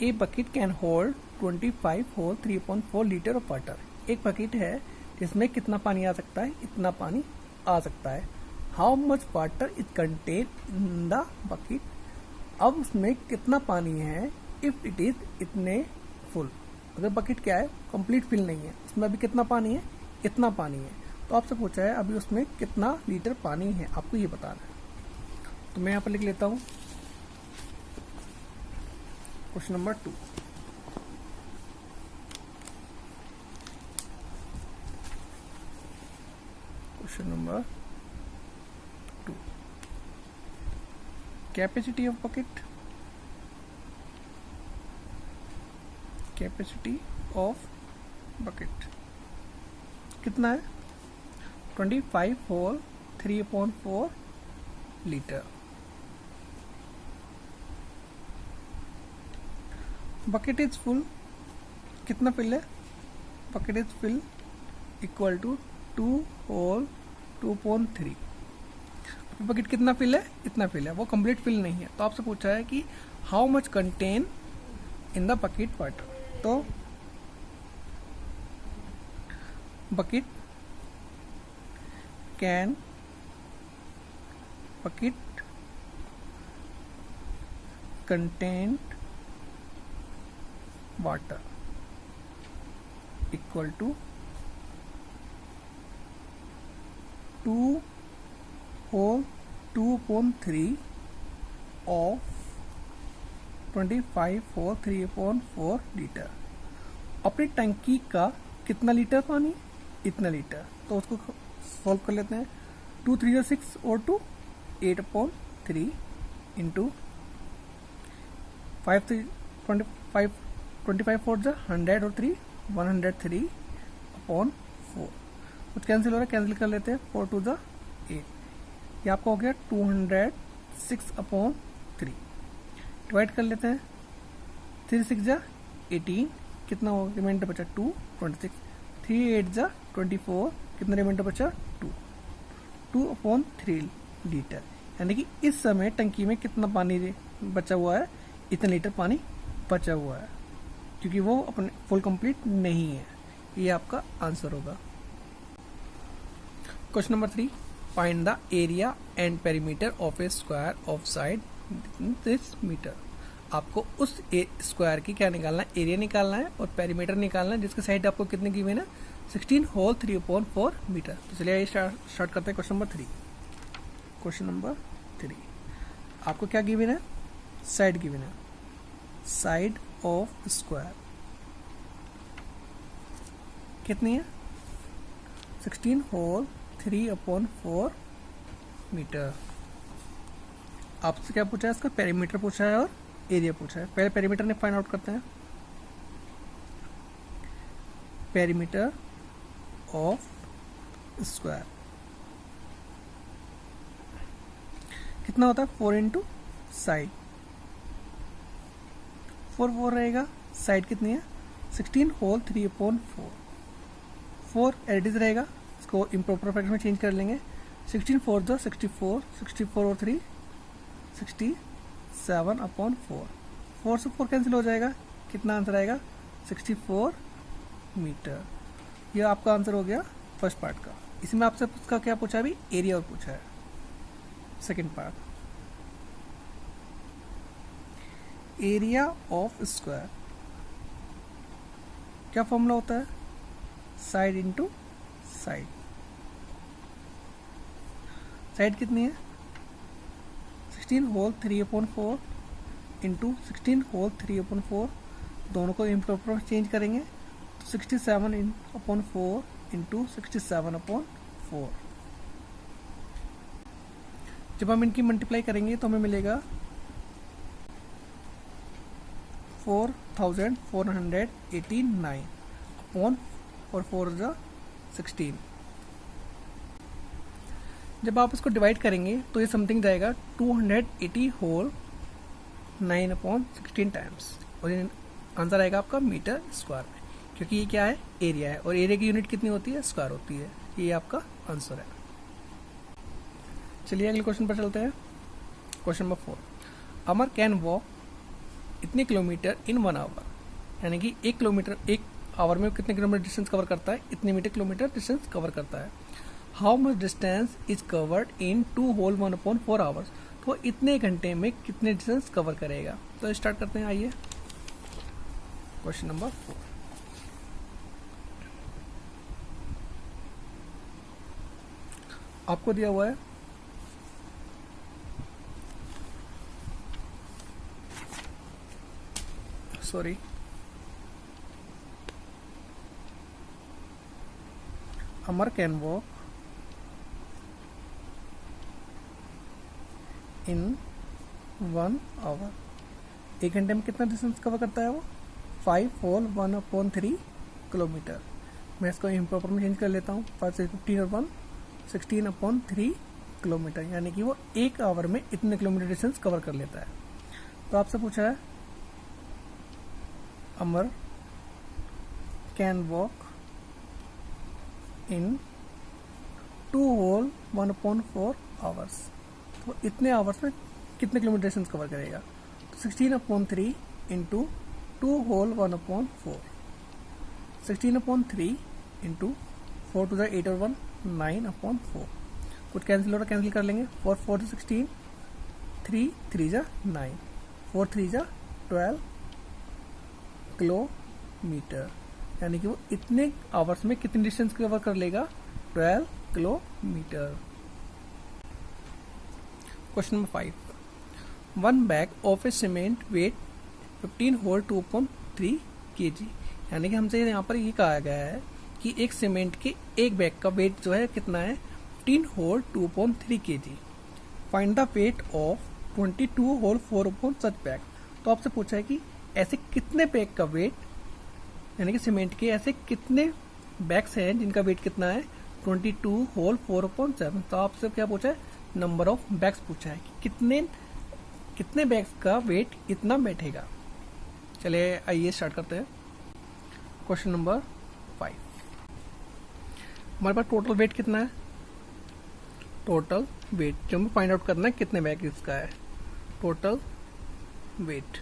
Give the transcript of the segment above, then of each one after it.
A bucket can hold 25 whole 3.4 litre of water. एक bucket है जिसमें कितना पानी आ सकता है, इतना पानी आ सकता है। How much water is contain in the bucket. अब उसमें कितना पानी है इफ इट इज इतने फुल। अगर बकेट क्या है, कंप्लीट फिल नहीं है, उसमें अभी कितना पानी है, इतना पानी है। तो आपसे पूछा है अभी उसमें कितना लीटर पानी है, आपको ये बताना है। तो मैं यहाँ पर लिख लेता हूँ question number 2। Question number 2, capacity of bucket. Capacity of bucket कितना है, 25 whole 3.4 litre. Bucket is full, कितना फिल है, bucket is fill equal to 2 whole 2.3। Bucket कितना फिल है, इतना फिल है, वो कंप्लीट फिल नहीं है। तो आपसे पूछा है कि how much contain in the bucket water. तो bucket can bucket contain water equal to 2 whole 2.3 of 25 whole 3.4 litre. अपनी टंकी का कितना लीटर पानी, इतना लीटर। तो उसको सॉल्व कर लेते हैं। 2 3 6 और 2 8/3 इंटू 5 3 25 4 100 और 3 103/4। कुछ कैंसिल हो रहा है, कैंसिल कर लेते हैं। 4 2 8, ये आपका हो गया 206/3। डिवाइड कर लेते हैं। 3 6 18, कितना हो, रिमाइंडर बचा 2 26। 3 8 24, कितना रिमाइंडर बचा 2 2/3 लीटर। यानी कि इस समय टंकी में कितना पानी बचा हुआ है, इतना लीटर पानी बचा हुआ है, क्योंकि वो अपने फुल कंप्लीट नहीं है। ये आपका आंसर होगा। Question number 3, find the area and perimeter of a square of side this metre. आपको उस स्क्वायर की क्या निकालना है, एरिया निकालना है और पेरीमीटर निकालना है, जिसके साइड आपको कितने गिवन है, 16 होल 3/4 मीटर। तो चलिए स्टार्ट करते हैं क्वेश्चन नंबर 3। क्वेश्चन नंबर 3, आपको क्या गिवन है, साइड गिवन है। साइड ऑफ स्क्वायर कितनी है, 16 होल 3/4 मीटर। आपसे क्या पूछा है, इसका पेरीमीटर पूछा है और एरिया पूछा है। पहले पेरीमीटर ने फाइंड आउट करते हैं। पेरीमीटर ऑफ स्क्वायर कितना होता है, 4 इंटू साइड, 4 रहेगा। साइड कितनी है, 16 होल 3/4, 4 एडिट रहेगा, इसको इम्प्रॉपर फ्रैक्शन में चेंज कर लेंगे। 16 4 64, 64 और 3 67/4। 4 से 4 कैंसिल हो जाएगा, कितना आंसर आएगा, 64 मीटर। यह आपका आंसर हो गया फर्स्ट पार्ट का। इसमें आपसे उसका क्या पूछा, अभी एरिया और पूछा है। Second part, area of square क्या फॉर्मूला होता है, साइड इंटू साइड। साइड कितनी है, 16 होल 3/4 इंटू 16 होल 3/4, दोनों को इम्प्रॉपर चेंज करेंगे तो 67/4 इंटू 67/4। जब हम इनकी मल्टीप्लाई करेंगे तो हमें मिलेगा 4489 अपॉन 4 16। जब आप इसको डिवाइड करेंगे तो ये समथिंग जाएगा 280 होल 9/16 टाइम्स, और ये आंसर आएगा आपका मीटर स्क्वायर में, क्योंकि ये क्या है, एरिया है, और एरिया की यूनिट कितनी होती है, स्क्वायर होती है। ये आपका आंसर है। चलिए अगले क्वेश्चन पर चलते हैं। Question number 4, Amar can walk इतने किलोमीटर इन 1 आवर, यानी कि 1 आवर में कितने किलोमीटर डिस्टेंस कवर करता है, इतने मीटर किलोमीटर डिस्टेंस कवर करता है। How much distance is covered in 2 whole 1/4 hours, तो इतने घंटे में कितने डिस्टेंस कवर करेगा। तो स्टार्ट करते हैं, आइए क्वेश्चन नंबर 4। आपको दिया हुआ है Amar can walk in 1 hour, 1 घंटे में कितना डिस्टेंस कवर करता है वो, 5 होल 1/3 किलोमीटर। मैं इसको इम्प्रॉपर में चेंज कर लेता हूँ, 5 से 15 और 1 16/3 किलोमीटर, यानी कि वो 1 आवर में इतने किलोमीटर डिस्टेंस कवर कर लेता है। तो आपसे पूछा है Amar can walk in 2 whole 1/4 hours, तो इतने आवर्स में कितने किलोमीटर डिस्टेंस कवर करेगा। तो 16/3 into 2 whole 1/4, 16/3 into 4 to the 8 और 1 9/4, कुछ कैंसिल हो रहा, कैंसिल कर लेंगे। 4 4 16, 3 3 जा 9, 4 3 जा 12 किलोमीटर, यानी कि वो इतने आवर्स में कितनी डिस्टेंस कवर कर लेगा, 12 kilometre. Question number 5, 1 bag of a cement weight 15 whole 2/3 kg, यानी कि हमसे यहाँ पर ये कहा गया है कि एक सीमेंट के एक बैग का वेट जो है कितना है, 15 whole 2/3 kg। Find the weight of 22 whole 4 such bag. तो आपसे पूछा है कि ऐसे कितने बैग का वेट, यानी कि सीमेंट के ऐसे कितने बैग्स हैं जिनका वेट कितना है, 22 होल 4/7। तो आपसे क्या पूछा है, नंबर ऑफ बैग्स पूछा है कि कितने बैग्स का वेट इतना बैठेगा। चलिए आइए स्टार्ट करते हैं। क्वेश्चन नंबर 5, हमारे पास टोटल वेट कितना है, टोटल वेट जो हमें फाइंड आउट करना है कितने बैग इसका है, टोटल वेट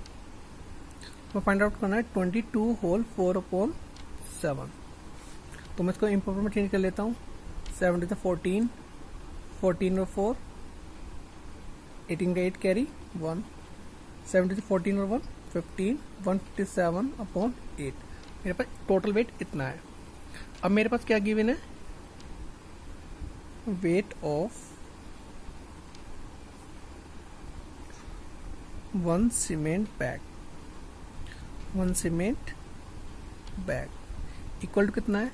तो फाइंड आउट करना है 22 होल 4/7। तो मैं इसको इम्प्रॉपर में चेंज कर लेता हूँ, 7 to 14, 14 और 4, 18 का 8 कैरी 1, 7 to 14 और 1 15, 157/8। मेरे पास टोटल वेट इतना है। अब मेरे पास क्या गिवन है, weight of 1 cement bag equal to कितना है,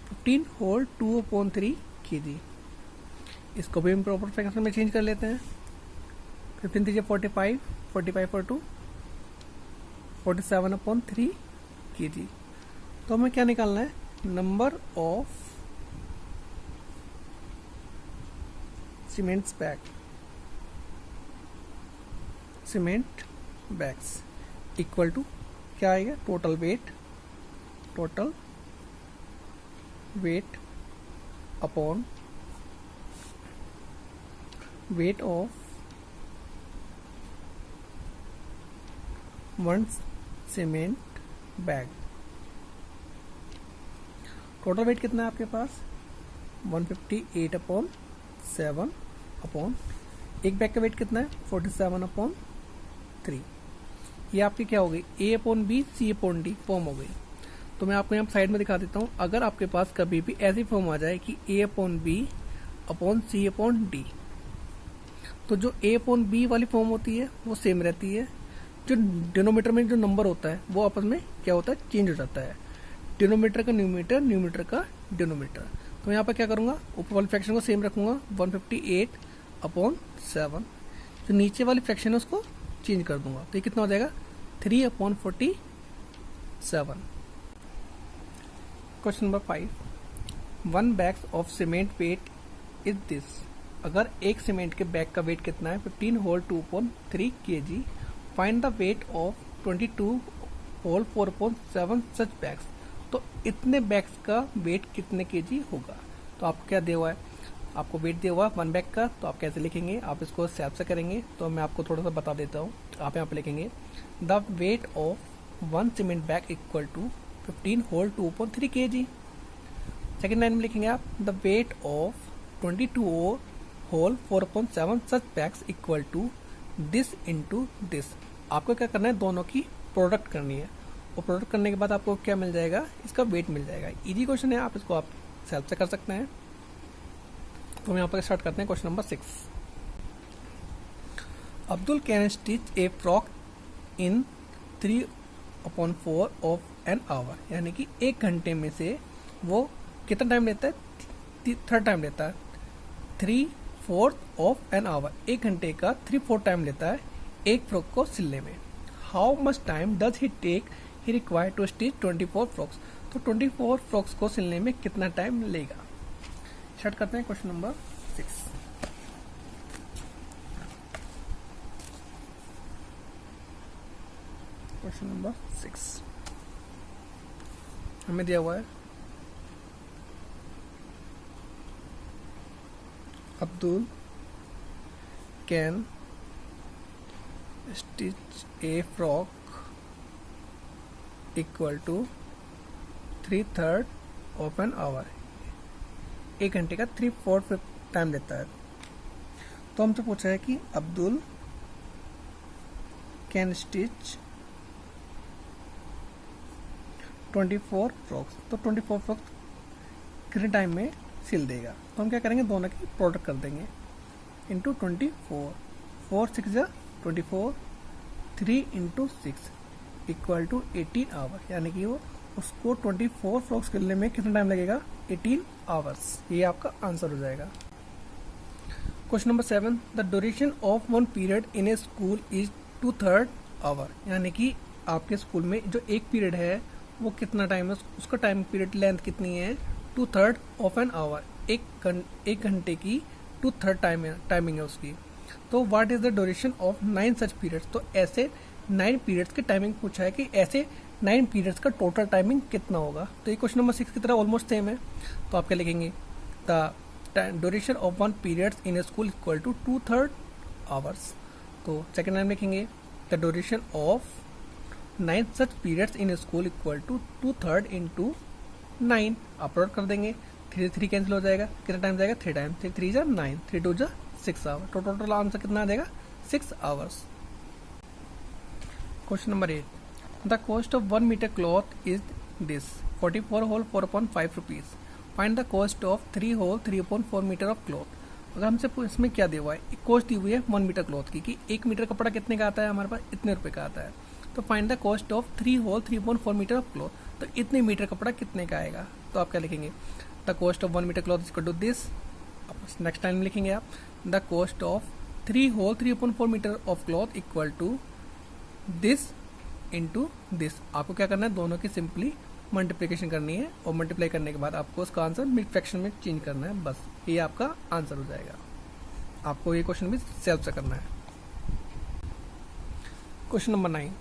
15 होल 2/3 kg। इसको भी इम्प्रॉपर फ्रैक्शन में चेंज कर लेते हैं, 15 3 45, 45 और 2 47/3 kg। तो हमें क्या निकालना है, number of cement bags equal to क्या आएगा, total weight upon weight of 1 cement bag. Total weight कितना है आपके पास, 158/7 अपॉन एक बैग का वेट कितना है, 47/3। ये आपकी क्या हो गई, A/B C/D फॉर्म हो गई। तो मैं आपको यहाँ साइड में दिखा देता हूँ। अगर आपके पास कभी भी ऐसी फॉर्म आ जाए कि A/B/C/D, तो जो A/B वाली फॉर्म होती है वो सेम रहती है, जो डिनोमीटर में जो नंबर होता है वो आपस में क्या होता है, चेंज हो जाता है। डिनोमीटर का न्यूमीटर का डिनोमीटर। तो यहाँ पर क्या करूँगा, ऊपर वाली फ्रैक्शन को सेम रखूंगा, 158/7। जो नीचे वाली फ्रैक्शन है उसको चेंज कर दूंगा, तो ये कितना हो जाएगा, 3/47। Question number 5, 1 bag of cement weight is this. अगर एक सीमेंट के बैग का वेट कितना है, 15 whole 2/3 kg। Find the weight of 22 whole 4/7 such bags. तो इतने बैग्स का वेट कितने केजी होगा। तो आपको क्या दिया हुआ है, आपको वेट दिया हुआ 1 बैग का, तो आप कैसे लिखेंगे, आप इसको सेल्फ से करेंगे, तो मैं आपको थोड़ा सा बता देता हूँ। आप यहाँ पे लिखेंगे the weight of 1 cement bag equal to 15 whole 2.3 kg। Second line में लिखेंगे आप the weight of 22 whole 4.7 such bags equal to this into this. आपको क्या करना है, दोनों की प्रोडक्ट करनी है, और प्रोडक्ट करने के बाद आपको क्या मिल जाएगा, इसका वेट मिल जाएगा। इजी क्वेश्चन है, आप इसको आप सेल्फ से कर सकते हैं। तो हम यहाँ पर स्टार्ट करते हैं question number 6। Abdul can stitch a frock in 3/4 of an our, यानी कि 1 घंटे में से वो कितना टाइम लेता है, थर्ड टाइम लेता है। 3/4 ऑफ एन आवर, 1 घंटे का 3/4 टाइम लेता है एक फ्रॉक को सिलने में। How much time does he take he require to stitch 24 frocks. तो 24 फ्रॉक्स को सिलने में कितना टाइम लेगा। स्टार्ट करते हैं क्वेश्चन नंबर 6। क्वेश्चन नंबर 6 हमें दिया हुआ है Abdul can stitch a frock equal to 3/3 of an hour, 1 घंटे का 3/4 टाइम लेता है। तो हमसे पूछा है कि अब्दुल कैन स्टिच 24 फ्रॉक्स, तो 24 फ्रॉक्स कितने टाइम में सिल देगा। तो हम क्या करेंगे, दोनों की प्रोडक्ट कर देंगे इंटू 24, 4 6 जा 24, 3 इंटू 6 इक्वल टू 18 आवर, यानी कि वो उसको 24 फ्रॉक्स सिलने में कितना टाइम लगेगा, 18 आवर्स। ये आपका आंसर हो जाएगा। Question number 7, the duration of 1 period in a school is 2/3 hour, यानी कि आपके स्कूल में जो एक पीरियड है वो कितना टाइम है, उसका टाइम पीरियड लेंथ कितनी है, 2/3 ऑफ एन आवर, एक घंटे की 2/3 टाइमिंग है उसकी। तो what is the duration of 9 such periods. तो ऐसे 9 पीरियड्स की टाइमिंग पूछा है कि ऐसे 9 पीरियड्स का टोटल टाइमिंग कितना होगा। तो ये क्वेश्चन नंबर 6 की तरह ऑलमोस्ट सेम है। तो आप क्या लिखेंगे, the duration of 1 periods in a school equal to 2/3 hours. तो सेकेंड लाइन लिखेंगे the duration of 9 such periods in a school equal to 2/3 into 9। आप प्रोडक्ट कर देंगे, 3 कैंसिल हो जाएगा, कितना टाइम जाएगा, 3 टाइम, 3 जा 9, 3 2 जा 6 आवर। तो टोटल आंसर कितना आ जाएगा, 6 hours. Question number 8, the cost of 1 metre cloth is this 44 whole 4.5 rupees. Find the cost of 3 whole 3.4 metre of cloth. अगर हमसे इसमें क्या दिया हुआ है, एक कॉस्ट दी हुई है 1 मीटर क्लॉथ की, कि 1 मीटर कपड़ा कितने का आता है हमारे पास, इतने रुपए का आता है। तो find the cost of 3 whole 3.4 metre of cloth, तो इतने मीटर कपड़ा कितने का आएगा। तो आप क्या लिखेंगे, the cost of 1 metre cloth equal to this. Next time लिखेंगे आप the cost of 3 whole 3.4 metre of cloth equal to this into this. आपको क्या करना है, दोनों की सिंपली मल्टीप्लीकेशन करनी है, और मल्टीप्लाई करने के बाद आपको उसका आंसर मिड फ्रैक्शन में चेंज करना है, बस ये आपका आंसर हो जाएगा। आपको ये क्वेश्चन भी सेल्फ से करना है। Question number 9,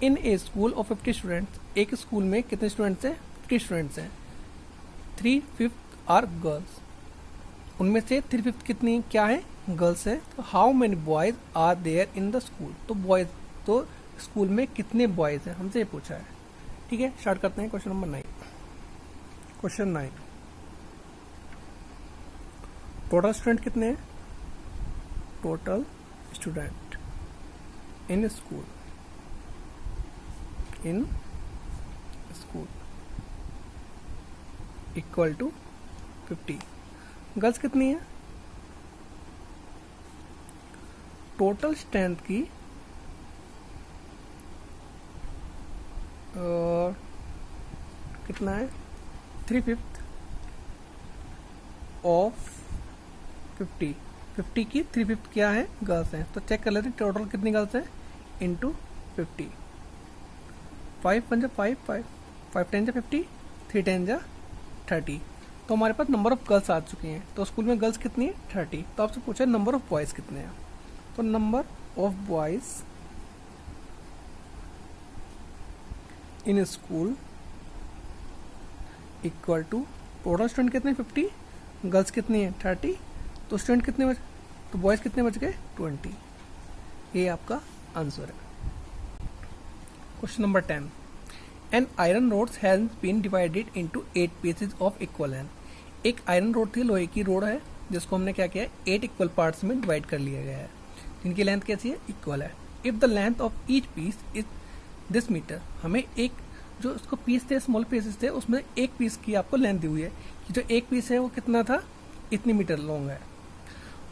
in a school of 50 students, एक स्कूल में कितने स्टूडेंट्स हैं, 50 स्टूडेंट्स हैं। 3/5 आर गर्ल्स, उनमें से 3/5 कितनी क्या है, गर्ल्स है। तो how many boys are there in the school. तो बॉयज, तो स्कूल में कितने बॉयज हैं, हमसे ये पूछा है। ठीक है, स्टार्ट करते हैं question number 9। Question 9, total student कितने हैं, total student in school equal to 50। Girls कितनी है, टोटल स्ट्रेंथ की कितना है, 3/5 ऑफ 50, 50 की 3/5 क्या है, गर्ल्स हैं। तो चेक कर लेते हैं टोटल कितनी गर्ल्स हैं, इंटू 50, 5 1 जा 5, 5 10 जा 50, 3 10 जा 30। तो हमारे पास नंबर ऑफ गर्ल्स आ चुकी हैं। तो स्कूल में गर्ल्स कितनी है, 30। तो आपसे पूछा है नंबर ऑफ बॉयज कितने हैं। तो number of boys in school equal to total student कितने 50, गर्ल्स कितनी है 30, तो स्टूडेंट कितने बच, तो बॉयज़ कितने बच गए 20। ये आपका आंसर है। Question number 10, an iron rod has been divided into 8 pieces of equal length. एक आयरन रोड थी, लोहे की रोड है, जिसको हमने क्या किया है 8 इक्वल पार्ट्स में डिवाइड कर लिया गया है, जिनकी लेंथ कैसी है इक्वल है। If the length of each piece is this metre, हमें एक जो उसको पीस थे, स्मॉल पीसेस थे, उसमें एक पीस की आपको लेंथ दी हुई है कि जो एक पीस है वो कितना था, इतनी मीटर लॉन्ग है।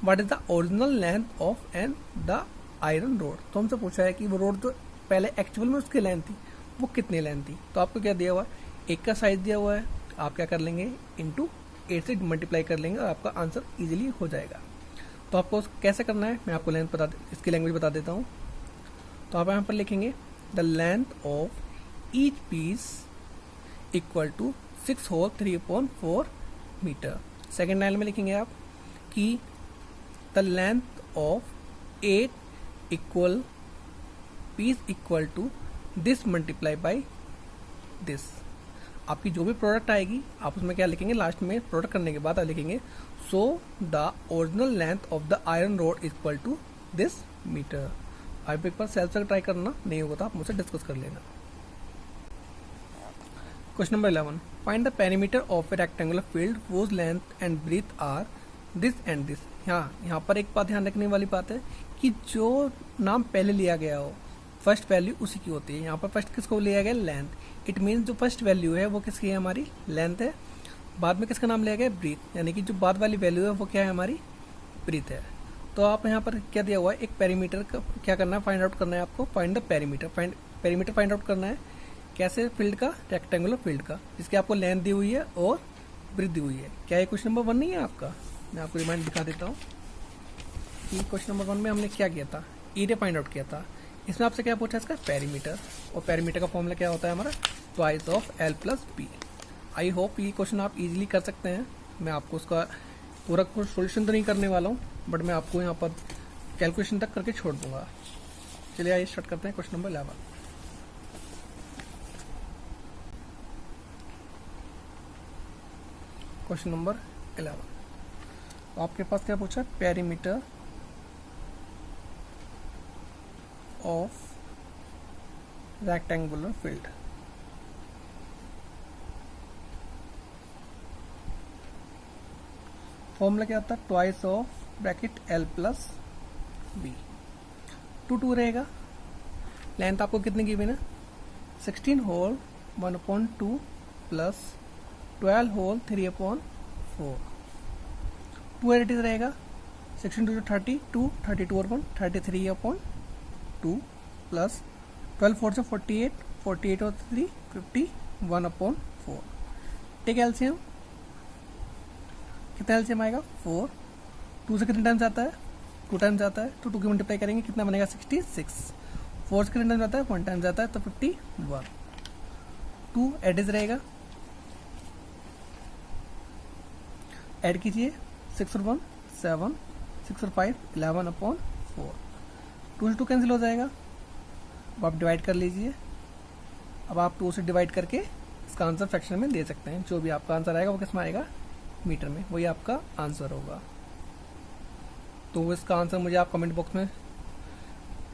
What is the original length of an the iron rod, तो हमसे पूछा है कि वो रोड जो पहले एक्चुअल में उसकी लेंथ थी वो कितनी लेंथ थी। तो आपको क्या दिया हुआ है, एक का साइज दिया हुआ है, आप क्या कर लेंगे इंटू 8 से मल्टीप्लाई कर लेंगे और आपका आंसर इजीली हो जाएगा। तो आपको कैसे करना है मैं आपको लेंथ इसकी लैंग्वेज बता देता हूँ। तो आप यहाँ पर लिखेंगे the length of each piece equal to 6 whole 3/4 metre. Second line में लिखेंगे आप कि the length of 8 equal piece equal to this multiply by this. आपकी जो भी प्रोडक्ट आएगी आप उसमें क्या लिखेंगे, लास्ट में प्रोडक्ट करने के बाद आप लिखेंगे so the original length of the iron rod equal to this metre. आप एक बार सेल्फ से ट्राई करना, नहीं होगा तो आप मुझसे डिस्कस कर लेना। Question number 11, find the perimeter of a rectangular field whose length and breadth are this and this. यहाँ पर एक बात ध्यान रखने वाली बात है कि जो नाम पहले लिया गया हो फर्स्ट वैल्यू उसी की होती है। यहाँ पर फर्स्ट किसको लिया गया लेंथ, इट मीन्स जो फर्स्ट वैल्यू है वो किसकी है, हमारी लेंथ है। बाद में किसका नाम लिया गया ब्रीथ, यानी कि जो बाद वाली वैल्यू है वो क्या है, हमारी ब्रीथ है। तो आप यहाँ पर क्या दिया हुआ है, एक पेरीमीटर का क्या करना है, फाइंड आउट करना है आपको, find the perimeter. Perimeter find out करना है कैसे, फील्ड का, रेक्टेंगुलर फील्ड का, जिसकी आपको लेंथ दी हुई है और ब्रीथ दी हुई है। क्या ये क्वेश्चन नंबर 1 नहीं है आपका, मैं आपको रिमाइंड दिखा देता हूँ कि क्वेश्चन नंबर 1 में हमने क्या किया था, एरिया फाइंड आउट किया था। इसमें आपसे क्या पूछा इसका पेरीमीटर, और पेरीमीटर का फॉर्मूला क्या होता है हमारा, twice of L plus B. I hope ये क्वेश्चन आप इजीली कर सकते हैं। मैं आपको उसका पूरा सोल्यूशन तो नहीं करने वाला हूँ, बट मैं आपको यहाँ पर कैलकुलेशन तक करके छोड़ दूंगा। चलिए आइए स्टार्ट करते हैं क्वेश्चन नंबर 11। क्वेश्चन नंबर 11, तो आपके पास क्या पूछा, perimeter of rectangular field. Formula क्या होता है, twice of bracket L plus B. 2 रहेगा। लेंथ आपको कितनी गिवन है, 16 होल 1/2 प्लस 12 होल 3/4। 2 एडिटिव रहेगा, 16 2 32, 32/1 33/2 प्लस 12 4 से 48, 48 और 3 51/4। टेक एलसीएम, कितना एलसीएम आएगा 4। 2 से कितने टाइम्स आता है, 2 टाइम्स आता है, तो 2 की मल्टीप्लाई करेंगे कितना बनेगा 66। 4 से कितने टाइम्स आता है, 1 टाइम्स आता है, तो 51। 2 एडिज रहेगा, ऐड कीजिए, 6 और 1 7, 6 और 5 11/4। 2 से 2 कैंसिल हो जाएगा। अब आप डिवाइड कर लीजिए। अब आप 2 से डिवाइड करके इसका आंसर फ्रैक्शन में दे सकते हैं। जो भी आपका आंसर आएगा वो किस में आएगा, मीटर में, वही आपका आंसर होगा। तो इसका आंसर मुझे आप कमेंट बॉक्स में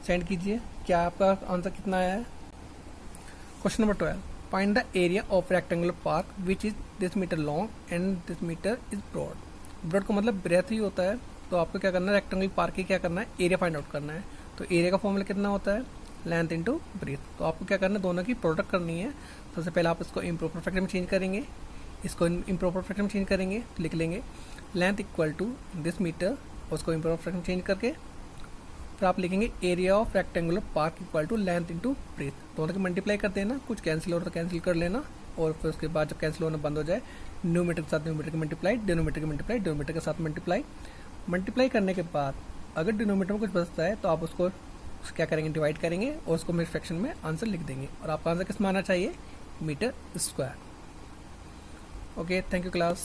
सेंड कीजिए, क्या आपका आंसर कितना आया है। Question number 12, find the area of rectangular park which is this metre long and this metre is broad. Broad का मतलब ब्रेथ ही होता है। तो आपको क्या करना है, रेक्टेंगुलर पार्क की क्या करना है, एरिया फाइंड आउट करना है। तो एरिया का फॉर्मूला कितना होता है, लेंथ इंटू ब्रेथ। तो आपको क्या करना है, दोनों की प्रोडक्ट करनी है। सबसे पहले आप इसको इम्प्रॉपर फ्रैक्शन में चेंज करेंगे, इसको इम्प्रॉपर फ्रैक्शन में चेंज करेंगे, तो लिख लेंगे length equal to this metre, उसको इम्प्रॉपर फ्रैक्शन में चेंज करके फिर आप लिखेंगे area of rectangular park equal to length into breadth. दोनों की मल्टीप्लाई कर देना, कुछ कैंसिल हो तो कैंसिल कर लेना, और फिर उसके बाद जब कैंसिल होना बंद हो जाए, न्यूमीटर के साथ न्यूमीटर की मल्टीप्लाई, डिनोमीटर की मल्टीप्लाई, डिनोमीटर के साथ मल्टीप्लाई करने के बाद अगर डिनोमीटर में कुछ बचता है तो आप उसको क्या करेंगे, डिवाइड करेंगे और उसको मेरे फ्रैक्शन में आंसर लिख देंगे, और आपका आंसर किस में आना चाहिए, metre square. Okay, thank you class.